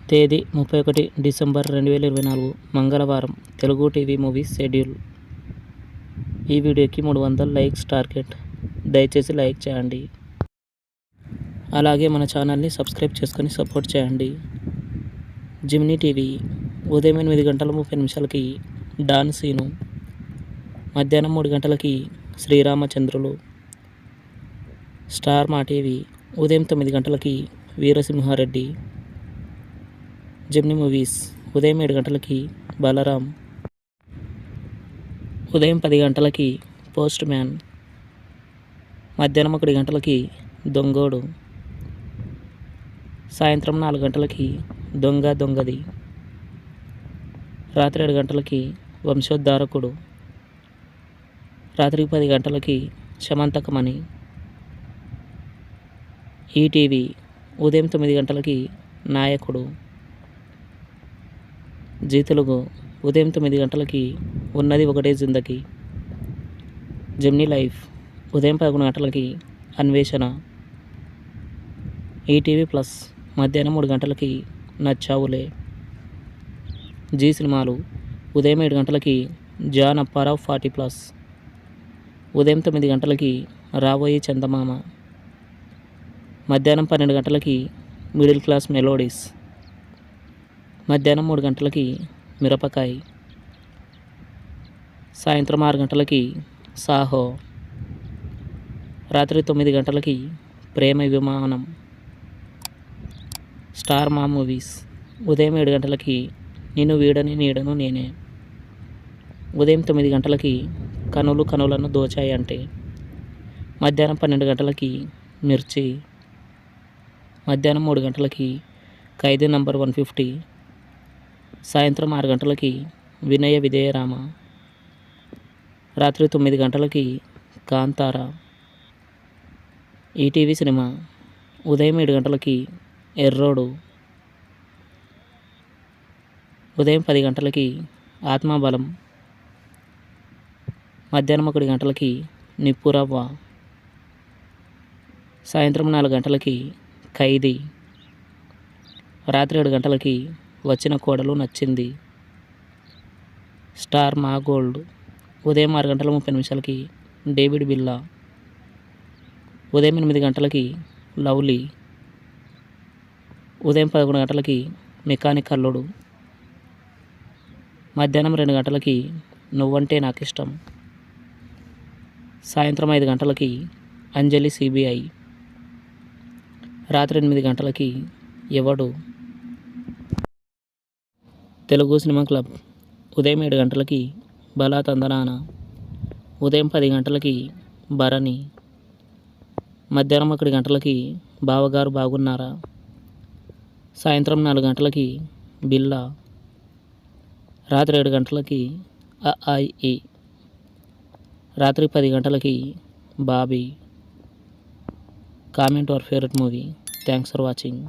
తేదీ 31 డిసెంబర్ 2024 మంగళవారం. Telugu TV movies schedule. ఈ వీడియోకి 300 లైక్స్ టార్గెట్. దయచేసి లైక్ చేయండి. అలాగే మన ఛానల్ని సబ్స్క్రైబ్ చేసుకొని సపోర్ట్ చేయండి. జిమ్నీ టీవీ ఉదయం 8:30 డాన్ సీను, మధ్యాహ్నం 3 శ్రీరామచంద్రులు. స్టార్ మా టీవీ ఉదయం 9 వీరసింహారెడ్డి. జిమ్నీ మూవీస్ ఉదయం 7 బలరాం. ఉదయం 10 పోస్ట్ మ్యాన్. మధ్యాహ్నం 1 దొంగోడు. సాయంత్రం 4 దొంగ దొంగది. రాత్రి 7 వంశోద్ధారకుడు. రాత్రి 10 శమంతకమణి. ఈటీవీ ఉదయం 9 నాయకుడు. జీ తెలుగు ఉదయం 9 ఉన్నది ఒకటే జిందగీ. జెమినీ లైఫ్ ఉదయం 11 అన్వేషణ. ఈటీవీ ప్లస్ మధ్యాహ్నం 3 నచ్చావులే. జీ సినిమాలు ఉదయం 7 జాన్ అప్పారావు 40+. ఉదయం 9 రాబోయే చందమామ. మధ్యాహ్నం 12 మిడిల్ క్లాస్ మెలోడీస్. మధ్యాహ్నం 3 మిరపకాయ. సాయంత్రం 6 సాహో. రాత్రి 9 ప్రేమ విమానం. స్టార్ మా మూవీస్ ఉదయం 7 నిన్ను వీడని నీడను నేనే. ఉదయం 9 కనులు కనులను దోచాయంటే. మధ్యాహ్నం 12 మిర్చి. మధ్యాహ్నం 3 ఖైదీ నంబర్ 150. సాయంత్రం 6 వినయ విధేయరామ. రాత్రి 9 కాంతార. ఈటీవీ సినిమా ఉదయం 7 ఎర్రోడు. ఉదయం 10 ఆత్మబలం. మధ్యాహ్నం 1 నిప్పురవ్వ. సాయంత్రం 4 ఖైదీ. రాత్రి 7 వచ్చిన కోడలు నచ్చింది. స్టార్ మా గోల్డ్ ఉదయం 6:30 డేవిడ్ బిల్లా. ఉదయం 8 లవ్లీ. ఉదయం 11 మెకానిక్ అల్లుడు. మధ్యాహ్నం 2 నువ్వంటే నాకిష్టం. సాయంత్రం 5 అంజలి సిబిఐ. రాత్రి 8 ఎవడు. తెలుగు సినిమా క్లబ్ ఉదయం 7 బలా తందనాన. ఉదయం 10 భరణి. మధ్యాహ్నం 1 బావగారు బాగున్నారా. సాయంత్రం 4 బిల్లా. రాత్రి 7 అఐఈ. రాత్రి 10 Bobby. Comment your favourite movie. Thanks for watching.